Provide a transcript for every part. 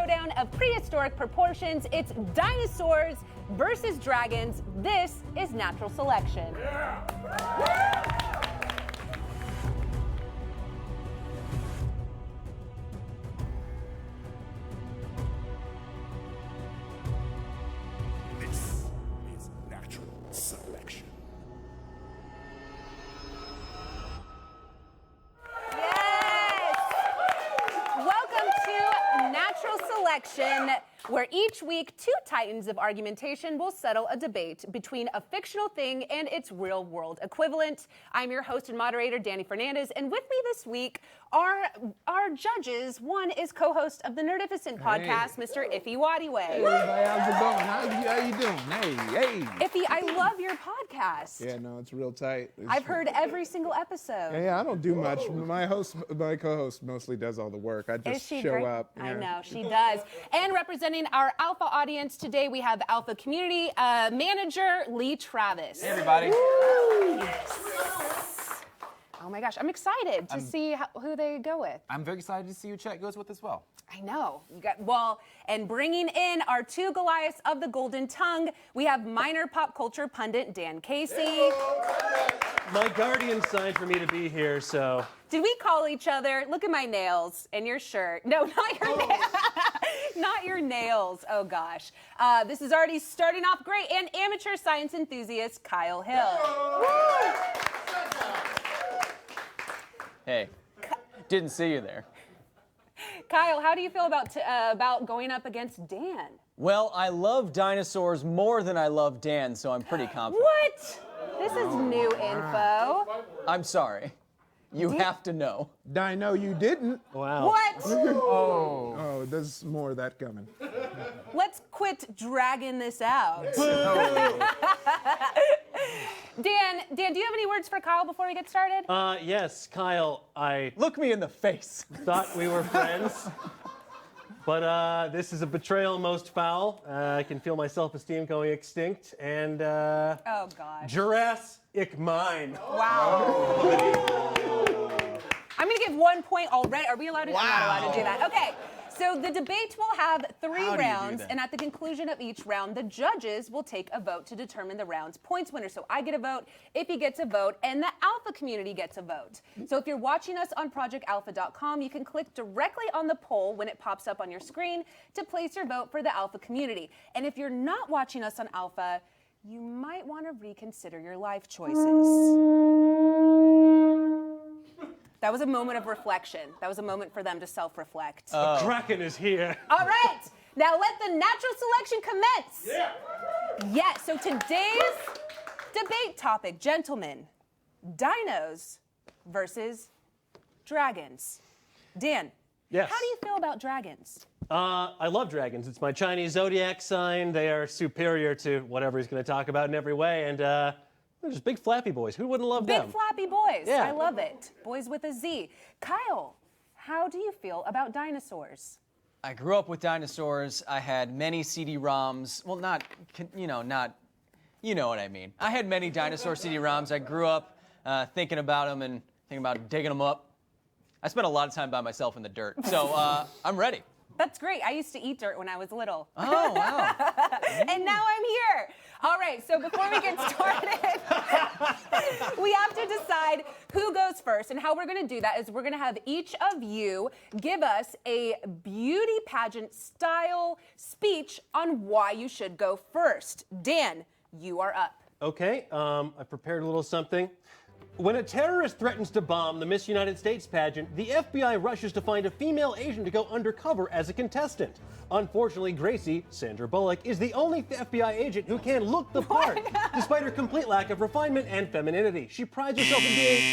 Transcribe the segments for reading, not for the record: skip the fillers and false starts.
showdown of prehistoric proportions. It's dinosaurs versus dragons. This is natural selection. This is natural selection. Yes! Welcome to Natural Selection, where each week two titans of argumentation will settle a debate between a fictional thing and its real-world equivalent. I'm your host and moderator, Danny Fernandez, and with me this week are our judges. One is co-host of the Nerdist podcast, Mr. Iffy Wadiway. Hey, everybody, how's it going? How you doing? Hey. Iffy, I love your podcast. Yeah, no, it's real tight. I've heard every single episode. Yeah, I don't do much. My co-host mostly does all the work. I just show great? up. I Yeah. know, she does. And representing our Alpha audience today, we have Alpha Community Manager Lee Travis. Hey, everybody. Oh my gosh, I'm excited to see who they go with. I'm very excited to see who Chet goes with as well. I know. And bringing in our two Goliaths of the Golden Tongue, we have minor pop culture pundit Dan Casey. My guardian signed for me to be here, so. Did we call each other? Look at my nails and your shirt. No, not your nails. Not your nails. Oh gosh. This is already starting off great. And amateur science enthusiast Kyle Hill. Hey, didn't see you there. Kyle, how do you feel about going up against Dan? Well, I love dinosaurs more than I love Dan, so I'm pretty confident. What? This is new info. I'm sorry. You have to know. Dino, you didn't. Wow. What? Oh, there's more of that coming. Let's quit dragging this out. Dan, do you have any words for Kyle before we get started? Yes, Kyle, I Look me in the face. thought we were friends, but this is a betrayal most foul. I can feel my self-esteem going extinct, and Oh gosh. Jurassic mine. Wow. I'm gonna give 1 point already. Are we allowed to? I'm not allowed to do that. Okay. So the debate will have three rounds, and at the conclusion of each round, the judges will take a vote to determine the round's points winner. So I get a vote, Iffy gets a vote, and the Alpha community gets a vote. So if you're watching us on ProjectAlpha.com, you can click directly on the poll when it pops up on your screen to place your vote for the Alpha community. And if you're not watching us on Alpha, you might want to reconsider your life choices. That was a moment of reflection. That was a moment for them to self-reflect. Kraken is here. All right, now let the natural selection commence. Yeah, so today's debate topic, gentlemen, dinos versus dragons. Dan, Yes. how do you feel about dragons? I love dragons. It's my Chinese zodiac sign. They are superior to whatever he's going to talk about in every way, and they're just big flappy boys. Who wouldn't love them? Big flappy boys. Yeah. I love it. Boys with a Z. Kyle, how do you feel about dinosaurs? I grew up with dinosaurs. I had many CD-ROMs. Well, you know what I mean. I had many dinosaur CD-ROMs. I grew up thinking about them and thinking about digging them up. I spent a lot of time by myself in the dirt, so I'm ready. That's great. I used to eat dirt when I was little. Oh, wow. And now I'm here. All right, so before we get started, we have to decide who goes first. And how we're going to do that is we're going to have each of you give us a beauty pageant style speech on why you should go first. Dan, you are up. Okay, I prepared a little something. When a terrorist threatens to bomb the Miss United States pageant, the FBI rushes to find a female Asian to go undercover as a contestant. Unfortunately, Gracie, Sandra Bullock, is the only FBI agent who can look the part, despite her complete lack of refinement and femininity. She prides herself in being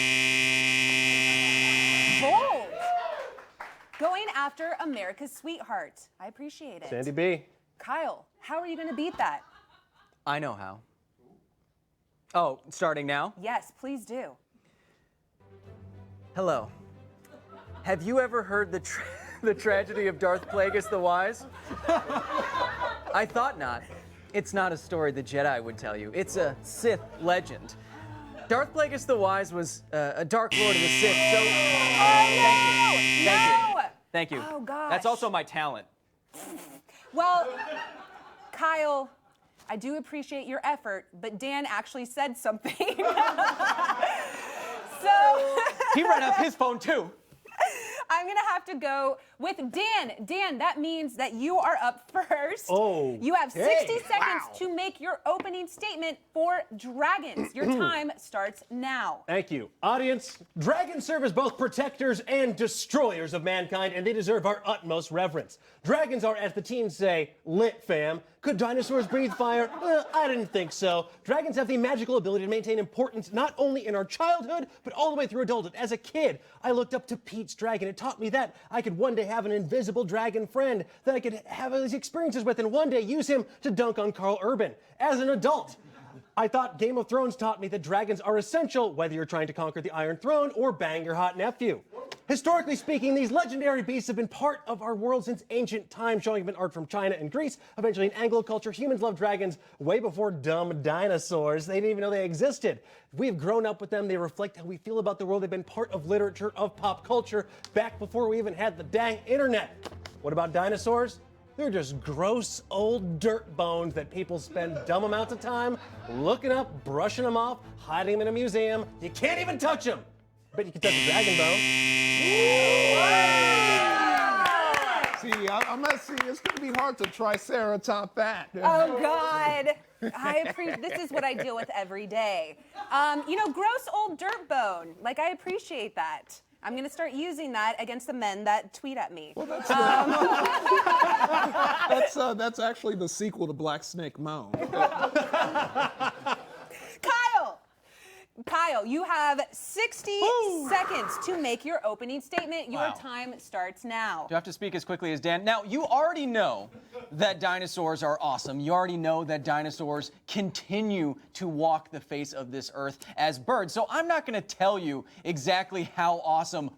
Bold. Going after America's sweetheart. I appreciate it. Sandy B. Kyle, how are you going to beat that? I know how. Oh, starting now? Yes, please do. Hello. Have you ever heard the tragedy of Darth Plagueis the Wise? I thought not. It's not a story the Jedi would tell you. It's a Sith legend. Darth Plagueis the Wise was a Dark Lord of the Sith, so... Oh, no! Thank you. Oh, gosh. That's also my talent. Well, Kyle, I do appreciate your effort, but Dan actually said something. So He ran off his phone too. I'm gonna have to go with Dan. Dan, that means that you are up first. Oh, You have 60 hey. seconds to make your opening statement for dragons. Your time starts now. Thank you. Audience, dragons serve as both protectors and destroyers of mankind, and they deserve our utmost reverence. Dragons are, as the teens say, lit, fam. Could dinosaurs breathe fire? I didn't think so. Dragons have the magical ability to maintain importance not only in our childhood, but all the way through adulthood. As a kid, I looked up to Pete's dragon. It taught me that I could one day have an invisible dragon friend that I could have these experiences with, and one day use him to dunk on Carl Urban. As an adult, I thought Game of Thrones taught me that dragons are essential, whether you're trying to conquer the Iron Throne or bang your hot nephew. Historically speaking, these legendary beasts have been part of our world since ancient times, showing up in art from China and Greece. Eventually in Anglo culture, humans loved dragons way before dumb dinosaurs. They didn't even know they existed. We have grown up with them. They reflect how we feel about the world. They've been part of literature, of pop culture, back before we even had the dang internet. What about dinosaurs? They're just gross old dirt bones that people spend dumb amounts of time looking up, brushing them off, hiding them in a museum. You can't even touch them. But you can touch a dragon bone. See, I'm not seeing. It's going to be hard to triceratop that. Oh God, I appreciate. This is what I deal with every day. Gross old dirt bone. Like, I appreciate that. I'm gonna start using that against the men that tweet at me. Well, that's actually the sequel to Black Snake Moan. Kyle, you have 60 seconds to make your opening statement. Your time starts now. Do I have to speak as quickly as Dan? Now, you already know that dinosaurs are awesome. You already know that dinosaurs continue to walk the face of this earth as birds. So I'm not going to tell you exactly how awesome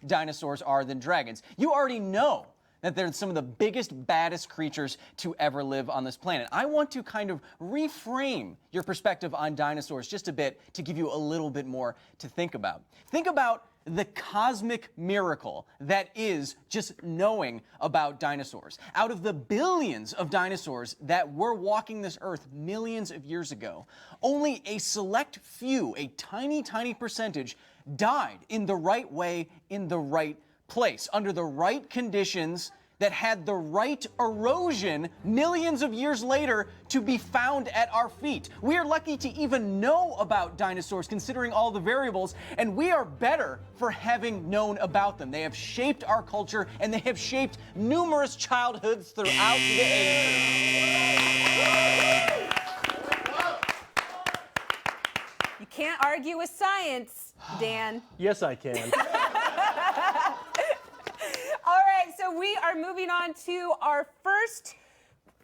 dinosaurs are than dragons. You already know that they're some of the biggest, baddest creatures to ever live on this planet. I want to kind of reframe your perspective on dinosaurs just a bit to give you a little bit more to think about. Think about the cosmic miracle that is just knowing about dinosaurs. Out of the billions of dinosaurs that were walking this earth millions of years ago, only a select few, a tiny, tiny percentage, died in the right way, in the right place, under the right conditions that had the right erosion millions of years later to be found at our feet. We are lucky to even know about dinosaurs considering all the variables, and we are better for having known about them. They have shaped our culture, and they have shaped numerous childhoods throughout the ages. You can't argue with science, Dan. Yes, I can. All right, so we are moving on to our first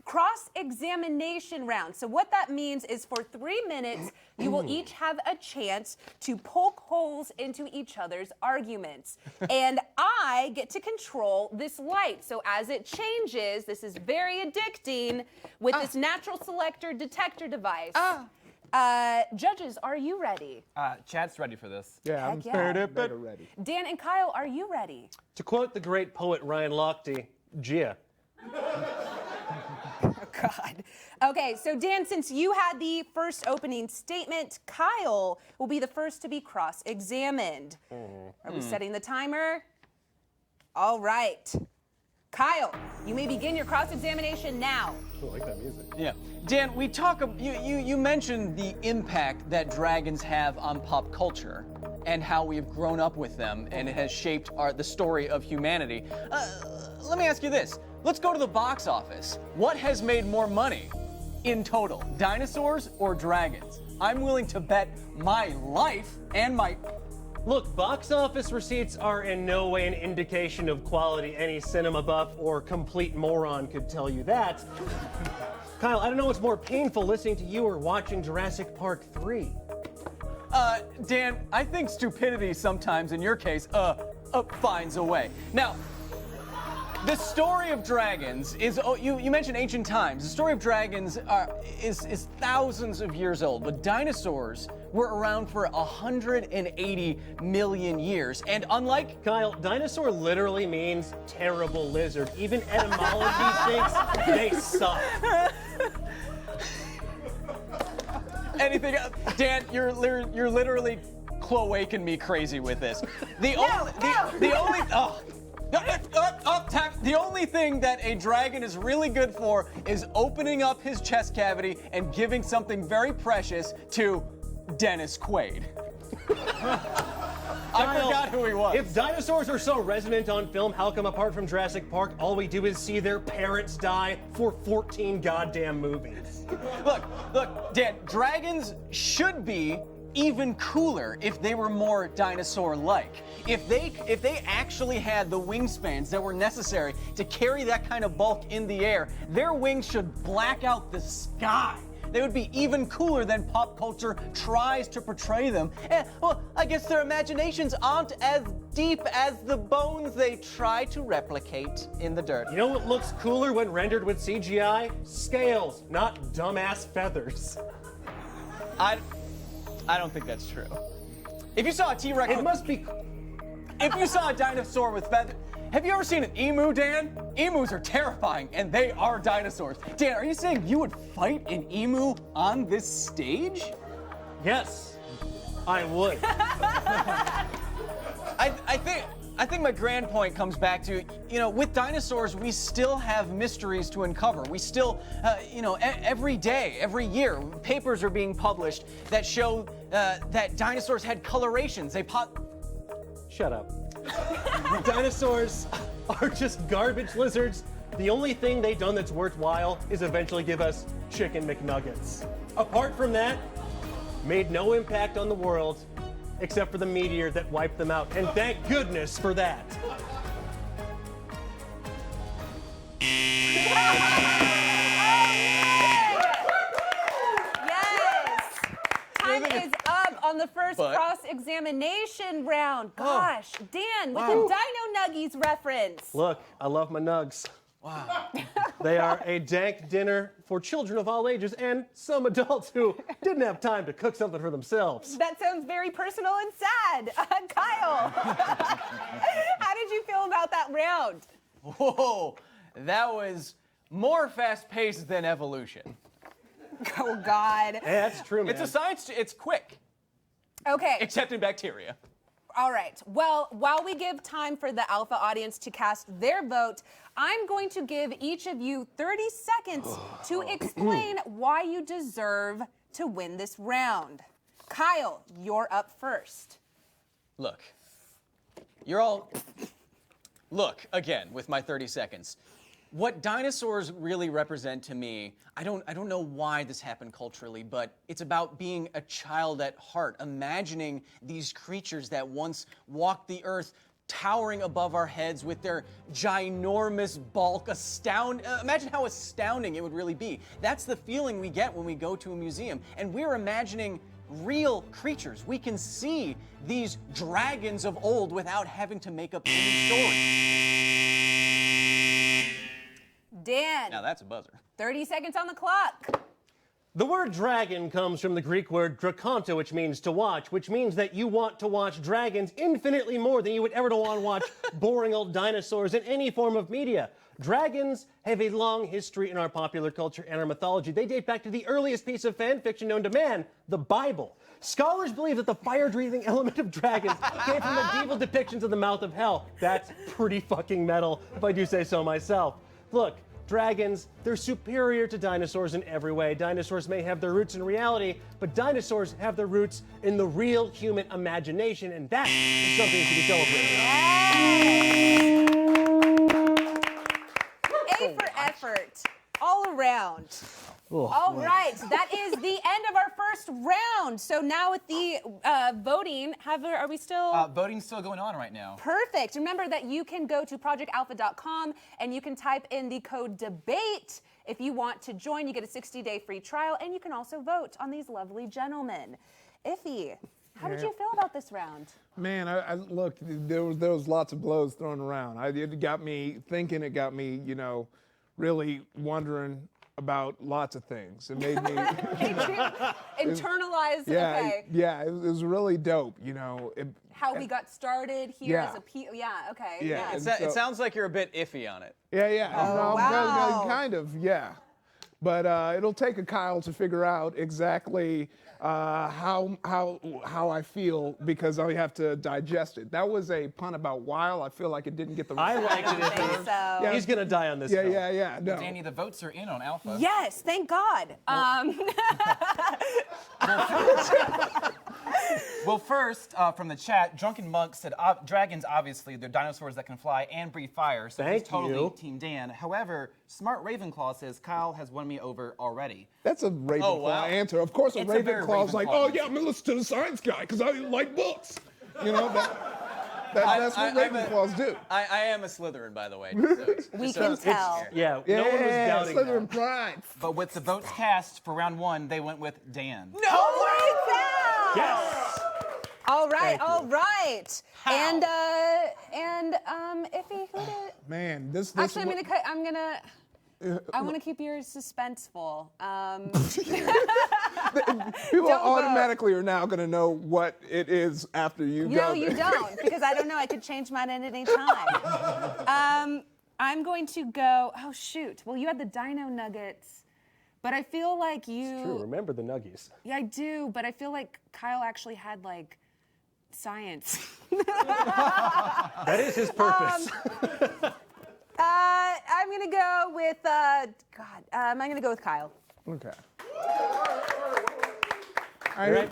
cross-examination round. So what that means is for 3 minutes, you will each have a chance to poke holes into each other's arguments. And I get to control this light. So as it changes, this is very addicting with this natural selector detector device. Judges, are you ready? Chad's ready for this. Yeah, I'm Heck yeah. better ready. Dan and Kyle, are you ready? To quote the great poet Ryan Lochte, Gia. Oh, God. Okay, so Dan, since you had the first opening statement, Kyle will be the first to be cross-examined. Are we setting the timer? All right. Kyle, you may begin your cross-examination now. I like that music. Yeah. Dan, you mentioned the impact that dragons have on pop culture and how we have grown up with them, and it has shaped the story of humanity. Let me ask you this. Let's go to the box office. What has made more money in total, dinosaurs or dragons? I'm willing to bet my life and my... Look, box office receipts are in no way an indication of quality. Any cinema buff or complete moron could tell you that. Kyle, I don't know what's more painful, listening to you or watching Jurassic Park 3. Dan, I think stupidity sometimes, in your case, finds a way. Now, The story of dragons is, you mentioned ancient times. The story of dragons is thousands of years old, but dinosaurs were around for 180 million years. And unlike Kyle, dinosaur literally means terrible lizard. Even etymology thinks they suck. anything else, Dan, you're literally cloaking me crazy with this. The only thing that a dragon is really good for is opening up his chest cavity and giving something very precious to Dennis Quaid. I forgot who he was. If dinosaurs are so resonant on film, how come apart from Jurassic Park, all we do is see their parents die for 14 goddamn movies? Look, Dan, dragons should be even cooler if they were more dinosaur-like. If they actually had the wingspans that were necessary to carry that kind of bulk in the air, their wings should black out the sky. They would be even cooler than pop culture tries to portray them. And, well, I guess their imaginations aren't as deep as the bones they try to replicate in the dirt. You know what looks cooler when rendered with CGI? Scales, not dumbass feathers. I don't think that's true. If you saw a T-Rex, It must be. if you saw a dinosaur with feathers, have you ever seen an emu, Dan? Emus are terrifying, and they are dinosaurs. Dan, are you saying you would fight an emu on this stage? Yes, I would. I think my grand point comes back to, with dinosaurs, we still have mysteries to uncover. We still, every day, every year, papers are being published that show that dinosaurs had colorations. Shut up. Dinosaurs are just garbage lizards. The only thing they've done that's worthwhile is eventually give us chicken McNuggets. Apart from that, made no impact on the world except for the meteor that wiped them out. And thank goodness for that. Yes! Time is up on the first cross-examination round. Gosh, Dan, with the Dino Nuggies reference. Look, I love my nugs. Wow. They are a dank dinner for children of all ages and some adults who didn't have time to cook something for themselves. That sounds very personal and sad. Kyle, how did you feel about that round? Whoa, that was more fast-paced than evolution. Oh, God. Yeah, that's true, man. It's a science, it's quick, Okay. except in bacteria. All right. Well, while we give time for the alpha audience to cast their vote, I'm going to give each of you 30 seconds to explain why you deserve to win this round. Kyle, you're up first. Look, again, with my 30 seconds. What dinosaurs really represent to me, I don't know why this happened culturally, but it's about being a child at heart, imagining these creatures that once walked the earth, towering above our heads with their ginormous bulk. Imagine how astounding it would really be. That's the feeling we get when we go to a museum, and we're imagining real creatures. We can see these dragons of old without having to make up any story. Dan. Now that's a buzzer. 30 seconds on the clock. The word dragon comes from the Greek word drakonta, which means to watch, which means that you want to watch dragons infinitely more than you would ever want to watch boring old dinosaurs in any form of media. Dragons have a long history in our popular culture and our mythology. They date back to the earliest piece of fan fiction known to man, the Bible. Scholars believe that the fire-breathing element of dragons came from medieval depictions of the mouth of hell. That's pretty fucking metal, if I do say so myself. Look, dragons, they're superior to dinosaurs in every way. Dinosaurs may have their roots in reality, but dinosaurs have their roots in the real human imagination, and that is something to be celebrated. A for effort, all around. All right, that is the end of our first round. So now with the voting, are we still? Voting's still going on right now. Perfect. Remember that you can go to projectalpha.com and you can type in the code DEBATE if you want to join. You get a 60-day free trial, and you can also vote on these lovely gentlemen. Iffy, How did you feel about this round? Man, I look, there was lots of blows thrown around. It got me thinking. It got me, really wondering about lots of things. It made me Internalized. Yeah, Okay. yeah. It was really dope. How we got started here Yeah. as a Yeah. Okay. Yeah. It, And it sounds like you're a bit iffy on it. Yeah. Oh, wow. Kind of. Yeah. But it'll take a Kyle to figure out exactly how I feel because I have to digest it. That was a pun about while. I feel like it didn't get the. I liked it. I think so. Yeah. He's gonna die on this. Yeah, film. yeah. No. Danny, the votes are in on Alpha. Yes, thank God. Well, first, from the chat, Drunken Monk said, dragons, obviously, they're dinosaurs that can fly and breathe fire, so Thank he's totally you. Team Dan. However, Smart Ravenclaw says, Kyle has won me over already. That's a Ravenclaw Oh, wow. answer. Of course, a It's a very Ravenclaw's like, Ravenclaw oh answer. yeah, I'm gonna listen to the science guy because I like books. That's what Ravenclaws do. I am a Slytherin, by the way. We can tell. Yeah, no one was doubting Slytherin that. pride. But with the votes cast for round 1, they went with Dan. Holy cow! Yes. All right, Thank you. all right. And Iffy, who did? Man, this. Actually, I want to keep yours suspenseful. People Don't automatically are now gonna know what it is after you go. No, you don't, because I don't know. I could change mine at any time. I'm going to go. Oh shoot! Well, you had the Dino Nuggets, but I feel like you. True. Remember the Nuggies. Yeah, I do, but I feel like Kyle actually had like science. That is his purpose. I'm gonna go with I'm gonna go with Kyle. Okay. All right.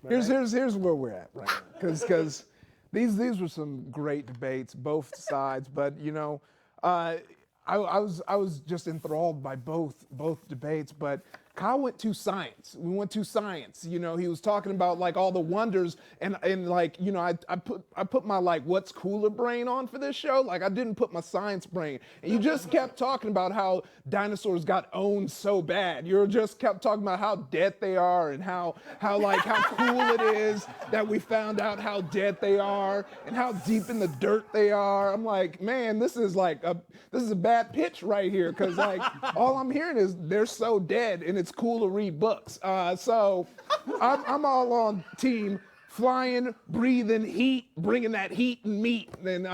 Here's where we're at right now, because these were some great debates, both sides. But I was just enthralled by both debates. But Kyle went to science. We went to science. He was talking about like all the wonders and like I put my like what's cooler brain on for this show. Like I didn't put my science brain. And you just kept talking about how dinosaurs got owned so bad. You just kept talking about how dead they are and how cool it is that we found out how dead they are and how deep in the dirt they are. I'm like, man, this is a bad pitch right here because like all I'm hearing is they're so dead and it's cool to read books. So I'm all on team flying, breathing heat, bringing that heat and meat. And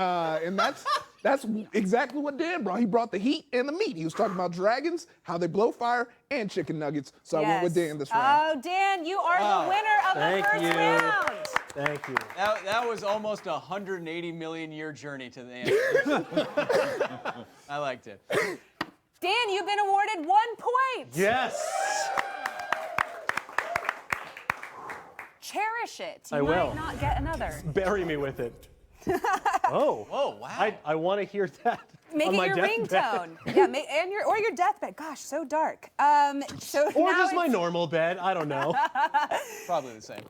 that's exactly what Dan brought. He brought the heat and the meat. He was talking about dragons, how they blow fire, and chicken nuggets. So I went with Dan this round. Oh, Dan, you are the winner of the first round. Thank you. That was almost a 180 million year journey to the end. I liked it. Dan, you've been awarded 1 point. Yes. Cherish it. You I might will. not get another. Bury me with it. Oh. Oh, wow. I want to hear that. Make on it my your deathbed. ringtone. Yeah, or your deathbed. Gosh, so dark. So Or now just my it's- normal bed. I don't know. Probably the same.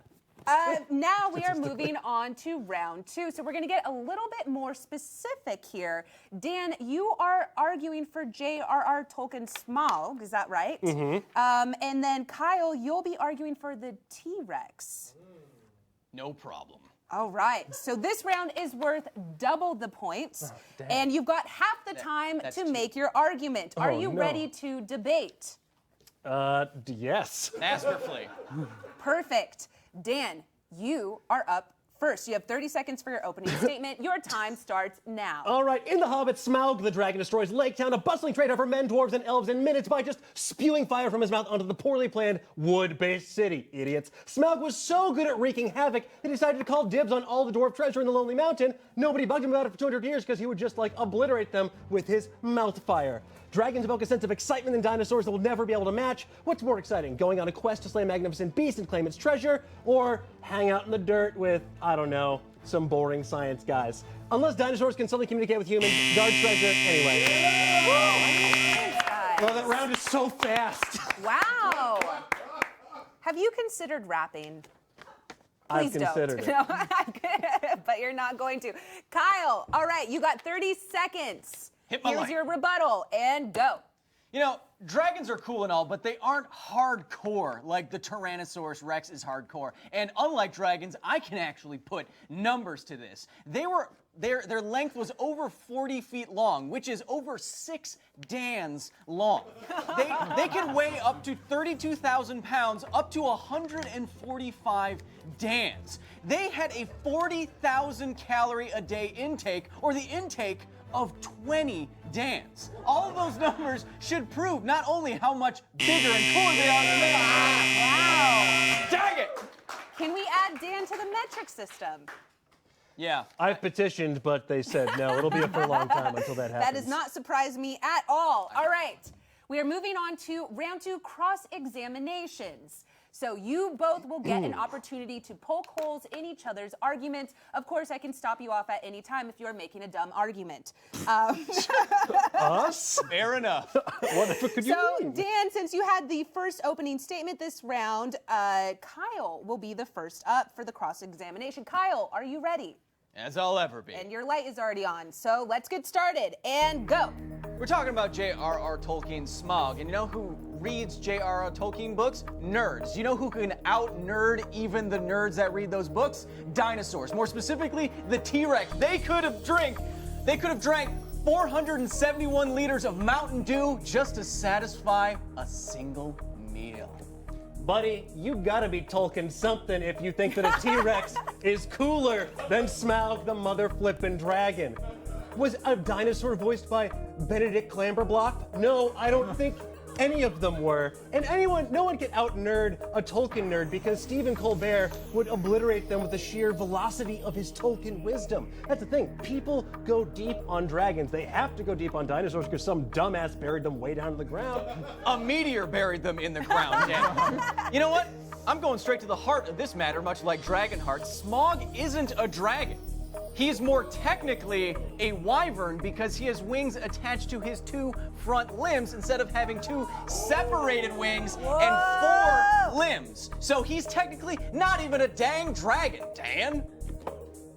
Now we are moving on to round 2. So we're going to get a little bit more specific here. Dan, you are arguing for J.R.R. Tolkien's Smaug, is that right? Mm-hmm. And then Kyle, you'll be arguing for the T-Rex. No problem. All right, so this round is worth double the points, and you've got half the time to make your argument. Are you ready to debate? Yes. Masterfully. Perfect. Dan, you are up first. You have 30 seconds for your opening statement. Your time starts now. All right, in The Hobbit, Smaug the dragon destroys Lake Town, a bustling trade for men, dwarves, and elves in minutes by just spewing fire from his mouth onto the poorly planned wood-based city. Idiots. Smaug was so good at wreaking havoc, he decided to call dibs on all the dwarf treasure in the Lonely Mountain. Nobody bugged him about it for 200 years because he would just, obliterate them with his mouth fire. Dragons evoke a sense of excitement in dinosaurs that will never be able to match. What's more exciting, going on a quest to slay a magnificent beast and claim its treasure, or hang out in the dirt with, I don't know, some boring science guys? Unless dinosaurs can suddenly communicate with humans, guard treasure anyway. Oh, that round is so fast. Wow. Have you considered rapping? I've Please considered don't. it. No, but you're not going to. Kyle, all right, you got 30 seconds. Hit my Here's line. your rebuttal, and go. You know, dragons are cool and all, but they aren't hardcore like the Tyrannosaurus Rex is hardcore. And unlike dragons, I can actually put numbers to this. Their length was over 40 feet long, which is over 6 dans long. They can weigh up to 32,000 pounds, up to 145 dans. They had a 40,000 calorie a day intake, or the intake of 20 dans. All of those numbers should prove not only how much bigger and cooler they are than they are. Wow! Dang it! Can we add Dan to the metric system? Yeah. I've petitioned, but they said no. It'll be a furlong time until that happens. That does not surprise me at all. All right. We are moving on to round 2, cross-examinations. So you both will get an opportunity to poke holes in each other's arguments. Of course, I can stop you off at any time if you are making a dumb argument. Us? Fair enough. What the fuck could you So, mean? Dan, since you had the first opening statement this round, Kyle will be the first up for the cross-examination. Kyle, are you ready? As I'll ever be. And your light is already on, so let's get started and go. We're talking about J.R.R. Tolkien's Smaug, and you know who reads J.R.R. Tolkien books? Nerds. You know who can out-nerd even the nerds that read those books? Dinosaurs. More specifically, the T-Rex. They could have drank 471 liters of Mountain Dew just to satisfy a single meal. Buddy, you gotta be Tolkien something if you think that a T-Rex is cooler than Smaug the mother flippin' dragon. Was a dinosaur voiced by Benedict Clamberblock? No, I don't think any of them were. And no one can out-nerd a Tolkien nerd because Stephen Colbert would obliterate them with the sheer velocity of his Tolkien wisdom. That's the thing. People go deep on dragons. They have to go deep on dinosaurs because some dumbass buried them way down to the ground. A meteor buried them in the ground, Dan. You know what? I'm going straight to the heart of this matter, much like Dragonheart. Smaug isn't a dragon. He's more technically a wyvern because he has wings attached to his 2 front limbs instead of having 2 separated wings and 4 limbs. So he's technically not even a dang dragon, Dan.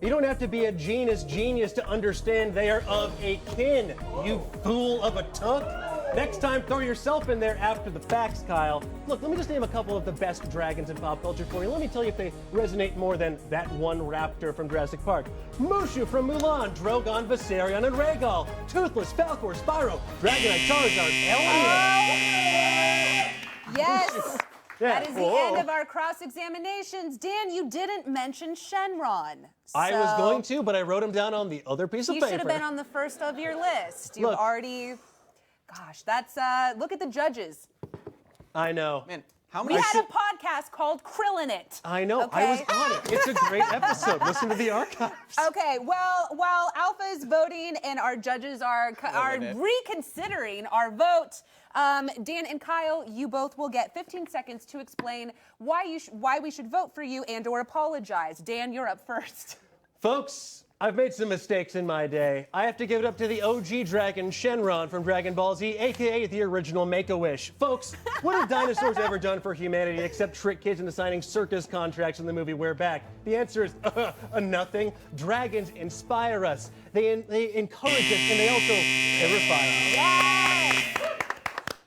You don't have to be a genius to understand they are of a kin, you fool of a tuk. Next time, throw yourself in there after the facts, Kyle. Look, let me just name a couple of the best dragons in pop culture for you. Let me tell you if they resonate more than that one raptor from Jurassic Park. Mushu from Mulan, Drogon, Viserion, and Rhaegal. Toothless, Falcor, Spyro, Dragonite, Charizard, Elliot. Yes. That is the Whoa. end of our cross-examinations. Dan, you didn't mention Shenron. I was So going to, but I wrote him down on the other piece of you paper. should have been on the first of your list. You've Look. already... Gosh, that's... look at the judges. I know. Man, how We many... had a podcast called Krillin' It. I know. Okay? I was on it. It's a great episode. Listen to the archives. Okay, well, while Alpha is voting and our judges are reconsidering our vote, Dan and Kyle, you both will get 15 seconds to explain why we should vote for you and/or apologize. Dan, you're up first. Folks, I've made some mistakes in my day. I have to give it up to the OG dragon, Shenron from Dragon Ball Z, aka the original Make-A-Wish. Folks, what have dinosaurs ever done for humanity except trick kids into signing circus contracts in the movie We're Back? The answer is nothing. Dragons inspire us. They encourage us, and they also terrify us. Yes!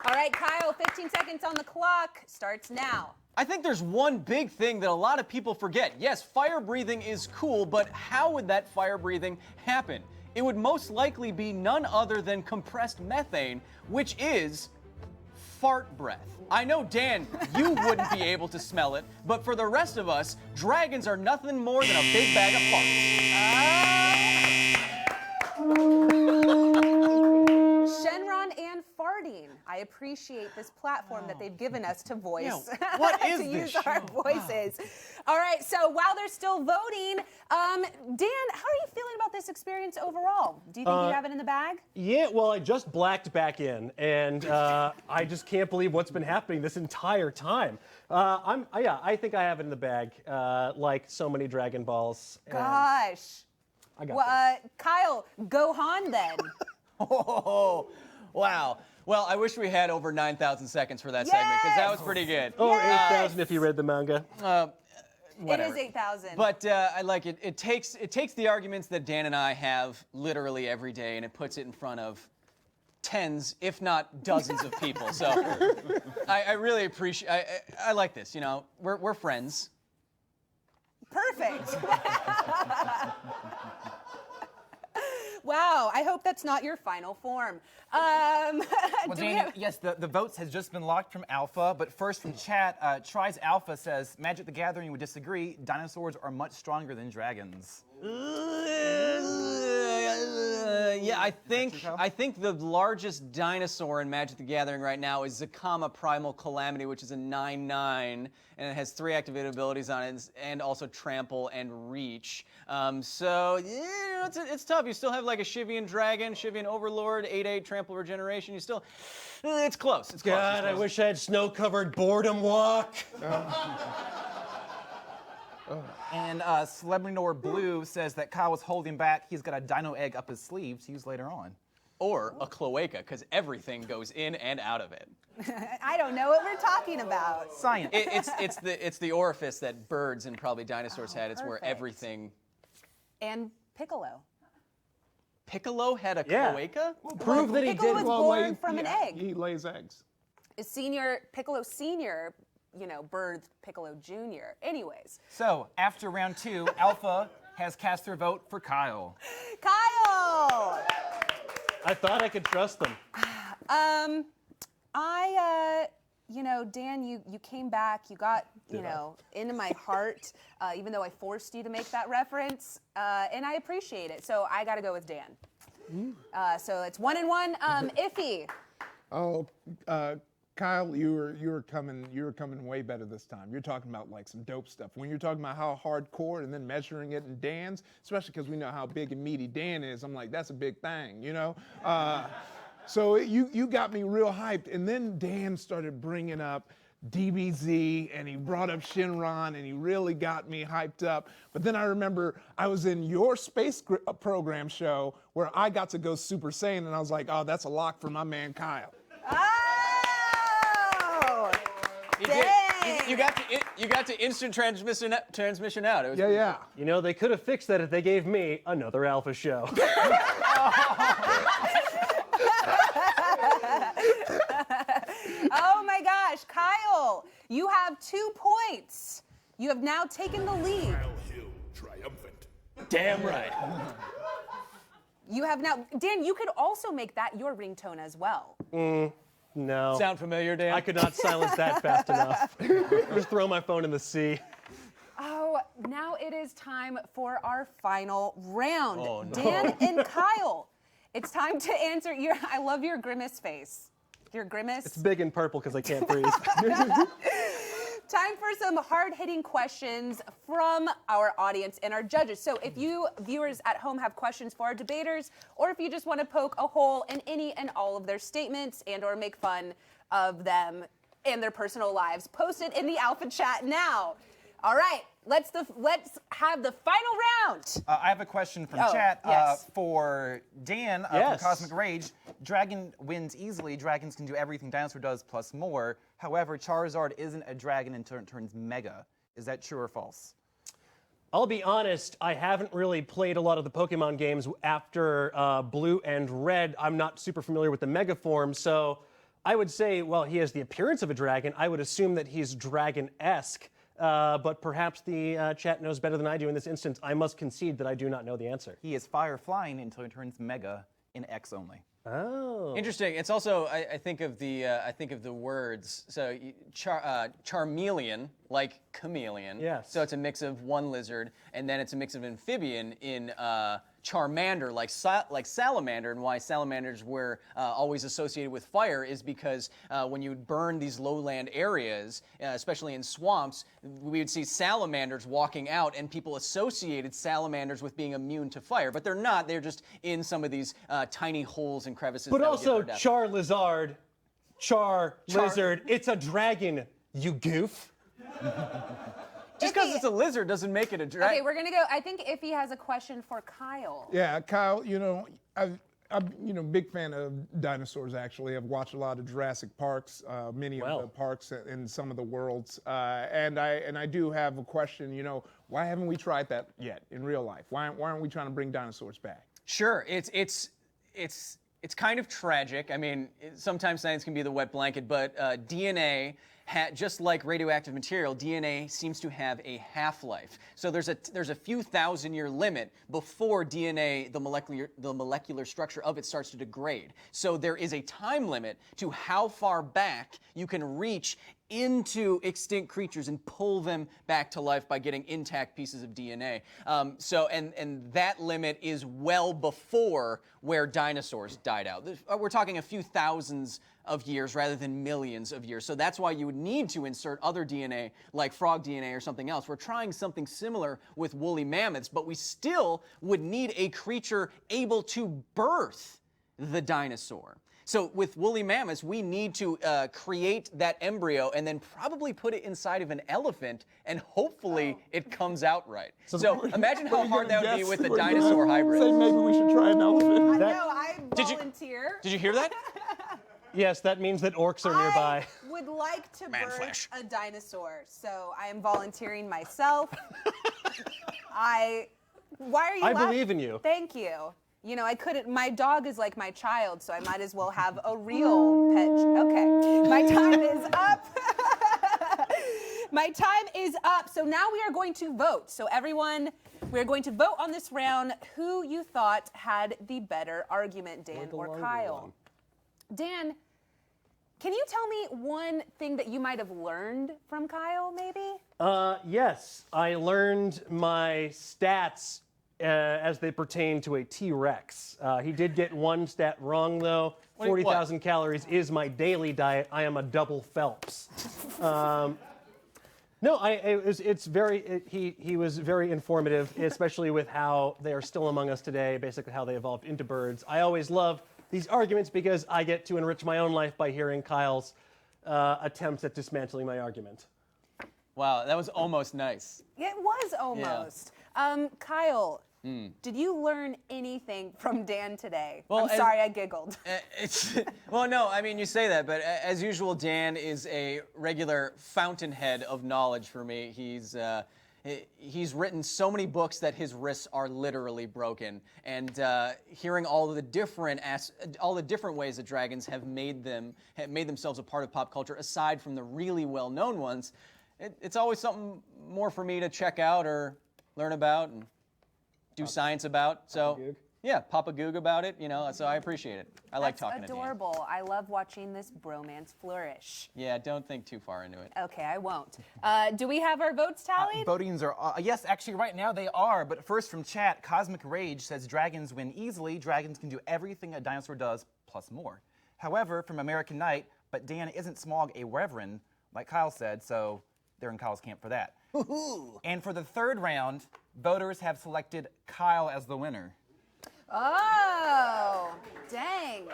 All right, Kyle, 15 seconds on the clock. Starts now. I think there's one big thing that a lot of people forget. Yes, fire breathing is cool, but how would that fire breathing happen? It would most likely be none other than compressed methane, which is fart breath. I know, Dan, you wouldn't be able to smell it, but for the rest of us, dragons are nothing more than a big bag of farts. Shenron and farting. I appreciate this platform that they've given us to voice. Yeah, what is to this use our voices. All right, so while they're still voting, Dan, how are you feeling about this experience overall? Do you think you have it in the bag? Yeah, well, I just blacked back in, and I just can't believe what's been happening this entire time. I think I have it in the bag, like so many Dragon Balls. and Gosh. I got Well, Kyle, Gohan then. Oh, wow. Well, I wish we had over 9,000 seconds for that segment, because that was pretty good. Or Yes! 8,000 if you read the manga. Whatever. It is 8,000. But I like it. It takes the arguments that Dan and I have literally every day, and it puts it in front of tens, if not dozens of people. So I really appreciate. I like this. You know, we're friends. Perfect. Wow, I hope that's not your final form. Well, do we Danny, have- yes, the votes has just been locked from Alpha, but first from chat, Tries Alpha says, Magic the Gathering would disagree. Dinosaurs are much stronger than dragons. Yeah, I think the largest dinosaur in Magic the Gathering right now is Zakama Primal Calamity, which is a 9/9, and it has 3 activated abilities on it, and also Trample and Reach. So yeah, it's tough. You still have like a Shivian Dragon, Shivian Overlord, 8/8 Trample Regeneration. You still, it's close. It's close. God, I wish I had snow-covered Boredom Walk. And Celebrinor Blue says that Kyle was holding back. He's got a dino egg up his sleeve to use later on. Or a cloaca, because everything goes in and out of it. I don't know what we're talking about. Science. It's the orifice that birds and probably dinosaurs had. It's where perfect. everything. And Piccolo. Piccolo had a Yeah. cloaca? Prove that he Piccolo did. was born from an egg. He lays eggs. Piccolo Senior, birthed Piccolo Junior. Anyways, So, after round 2, Alpha has cast their vote for Kyle. Kyle. I thought I could trust them. Dan, you came back. You got, into my heart, even though I forced you to make that reference, and I appreciate it. So I got to go with Dan. So it's 1-1. Iffy. Oh, Kyle, you were coming way better this time. You're talking about like some dope stuff. When you're talking about how hardcore and then measuring it in Dan's, especially because we know how big and meaty Dan is, I'm like, that's a big thing, So you got me real hyped, and then Dan started bringing up DBZ, and he brought up Shinron, and he really got me hyped up. But then I remember I was in your space program show where I got to go Super Saiyan, and I was like, oh, that's a lock for my man Kyle. Oh! You Dang. did. You got to instant transmission out. It was Yeah. You know, they could have fixed that if they gave me another Alpha show. Oh my gosh, Kyle, you have 2 points. You have now taken the lead. Kyle Hill triumphant. Damn right. You have now, Dan, you could also make that your ringtone as well. No. Sound familiar, Dan? I could not silence that fast enough. Just throw my phone in the sea. Oh, now it is time for our final round. Oh, no. Dan and Kyle, it's time to answer I love your grimace face. Your grimace. It's big and purple because I can't breathe. Time for some hard-hitting questions from our audience and our judges. So if you viewers at home have questions for our debaters, or if you just want to poke a hole in any and all of their statements and or make fun of them and their personal lives, post it in the Alpha chat now. All right, let's have the final round. I have a question from chat yes. for Dan Yes. from Cosmic Rage. Dragon wins easily. Dragons can do everything Dinosaur does plus more. However, Charizard isn't a dragon until it turns Mega. Is that true or false? I'll be honest, I haven't really played a lot of the Pokemon games after Blue and Red. I'm not super familiar with the Mega form, so I would say, well, he has the appearance of a dragon. I would assume that he's dragon-esque. But perhaps the chat knows better than I do in this instance. I must concede that I do not know the answer. He is fire flying until he turns Mega in X only. Oh. Interesting. It's also I think of the words. So Charmeleon, like chameleon. Yes. So it's a mix of one lizard, and then it's a mix of amphibian in Charmander, like salamander. And why salamanders were always associated with fire is because when you burn these lowland areas, especially in swamps, we would see salamanders walking out, and people associated salamanders with being immune to fire, but they're not. They're just in some of these tiny holes and crevices. But that would get also, their death. Lizard, it's a dragon, you goof. Just because it's a lizard doesn't make it a dragon. Okay, we're gonna go. I think Iffy has a question for Kyle. Yeah, Kyle, I'm big fan of dinosaurs, actually. I've watched a lot of Jurassic Parks, many of the parks in some of the worlds. And I do have a question, why haven't we tried that yet in real life? Why aren't we trying to bring dinosaurs back? Sure, it's it's kind of tragic. I mean, sometimes science can be the wet blanket, but DNA, just like radioactive material, DNA seems to have a half-life. So there's a few thousand-year limit before DNA, the molecular structure of it, starts to degrade. So there is a time limit to how far back you can reach into extinct creatures and pull them back to life by getting intact pieces of DNA. And that limit is well before where dinosaurs died out. We're talking a few thousands of years rather than millions of years. So that's why you would need to insert other DNA like frog DNA or something else. We're trying something similar with woolly mammoths, but we still would need a creature able to birth the dinosaur. So with woolly mammoths, we need to create that embryo and then probably put it inside of an elephant, and hopefully it comes out right. So imagine how hard that would be with the dinosaur hybrid. Say maybe we should try an elephant. No, I volunteer. Did you hear that? Yes, that means that orcs are nearby. I would like to Man birth flesh. a dinosaur, so I am volunteering myself. Why are you I laughing? believe in you. Thank you. You know, I couldn't, my dog is like my child, so I might as well have a real pet. Okay, my time is up. My time is up. So now we are going to vote. So everyone, we're going to vote on this round who you thought had the better argument, Dan or Kyle. Dan, can you tell me one thing that you might have learned from Kyle, maybe? Yes, I learned my stats as they pertain to a T-Rex. He did get one stat wrong, though. 40,000 calories is my daily diet. I am a double Phelps. No, he was very informative, especially with how they are still among us today, basically how they evolved into birds. I always love these arguments because I get to enrich my own life by hearing Kyle's attempts at dismantling my argument. Wow, that was almost nice. It was almost. Kyle, did you learn anything from Dan today? Well, I'm sorry, I giggled. Well, no, I mean, you say that, but as usual, Dan is a regular fountainhead of knowledge for me. He's written so many books that his wrists are literally broken, and hearing all the different ways that dragons have made themselves a part of pop culture, aside from the really well-known ones, it's always something more for me to check out or learn about and do science about. So, yeah, Papa Goog about it, you know, so I appreciate it. I like talking That's to Dan. adorable. I love watching this bromance flourish. Yeah, don't think too far into it. Okay, I won't. Do we have our votes tallied? Votings are, yes, actually right now they are, but first from chat, Cosmic Rage says dragons win easily. Dragons can do everything a dinosaur does, plus more. However, from American Knight, but Dan isn't Smog a reverend, like Kyle said, so they're in Kyle's camp for that. And for the third round, voters have selected Kyle as the winner. Oh, dang.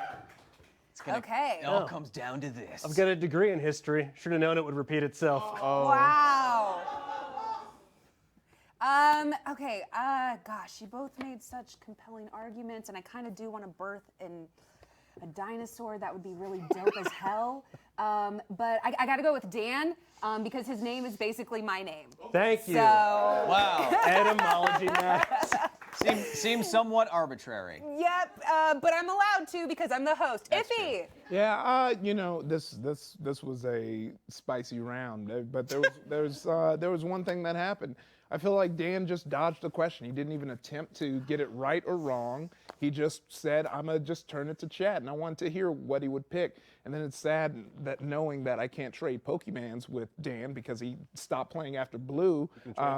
Okay. It all comes down to this. I've got a degree in history. Should have known it would repeat itself. Wow. Okay, gosh, you both made such compelling arguments, and I kind of do want to birth a dinosaur. That would be really dope as hell. But I got to go with Dan because his name is basically my name. Thank you. So, Wow. Etymology, Max. Seems somewhat arbitrary. yep, but I'm allowed to because I'm the host. Iffy. Yeah, you know, this was a spicy round, but there was one thing that happened. I feel like Dan just dodged the question. He didn't even attempt to get it right or wrong. He just said, I'm going to just turn it to chat, and I wanted to hear what he would pick. And then it's sad that knowing that I can't trade Pokemans with Dan because he stopped playing after Blue,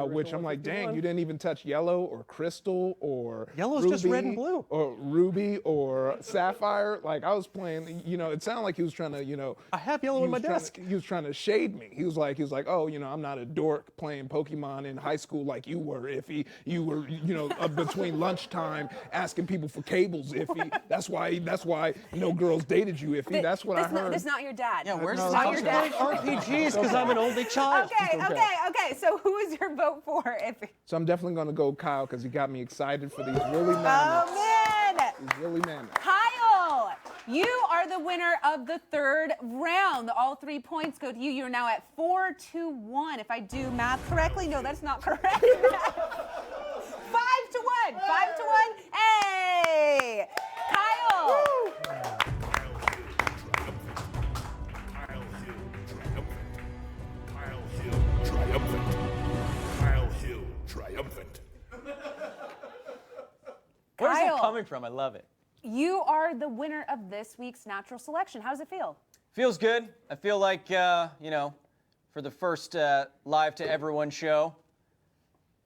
which I'm like, dang, you didn't even touch Yellow or Crystal or Yellow's Ruby, just red and blue. or Ruby or Sapphire. Like, I was playing, you know, it sounded like he was trying to, you know. I have Yellow in my desk. He was trying to shade me. He was like, oh, you know, I'm not a dork playing Pokemon in high school like you were, Iffy. You were, you know, between lunchtime asking people for cables, Iffy. That's why no girls dated you, Iffy. That's what I heard. That's not your dad. Yeah, where's That's the not your dad. RPGs because I'm an only child. Okay. So who is your vote for, Iffy? So I'm definitely going to go Kyle because he got me excited for these woolly mammoths. Oh, man. These woolly mammoths. Kyle, you are the winner of the third round. All 3 points go to you. You're now at 4-1. If I do math correctly, no, that's not correct. 5-1. 5-1. Hey, Kyle. coming from. I love it. You are the winner of this week's natural selection. How does it feel? Feels good. I feel like, for the first live to everyone show,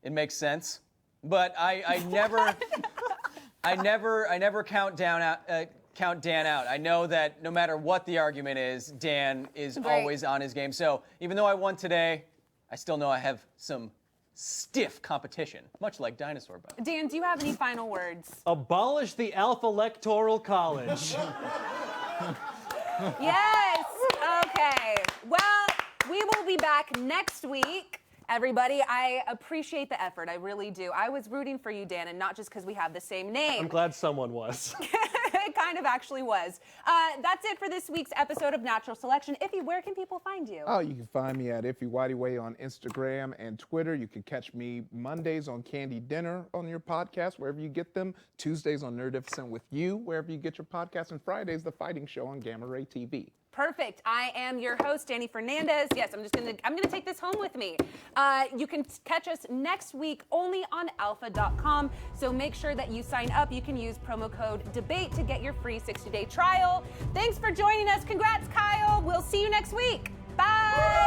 it makes sense. But I never count Dan out. I know that no matter what the argument is, Dan is always on his game. So even though I won today, I still know I have some stiff competition, much like Dinosaur Bone. Dan, do you have any final words? Abolish the Alpha Electoral College. Yes. Okay. Well, we will be back next week. Everybody, I appreciate the effort. I really do. I was rooting for you, Dan, and not just because we have the same name. I'm glad someone was. It kind of actually was. That's it for this week's episode of Natural Selection. Iffy, where can people find you? Oh, you can find me at Iffy Whitey on Instagram and Twitter. You can catch me Mondays on Candy Dinner on your podcast, wherever you get them. Tuesdays on Nerdist with You, wherever you get your podcast. And Fridays, The Fighting Show on Gamma Ray TV. Perfect. I am your host, Danny Fernandez. Yes, I'm gonna take this home with me. You can catch us next week only on alpha.com. So make sure that you sign up. You can use promo code DEBATE to get your free 60-day trial. Thanks for joining us. Congrats, Kyle. We'll see you next week. Bye.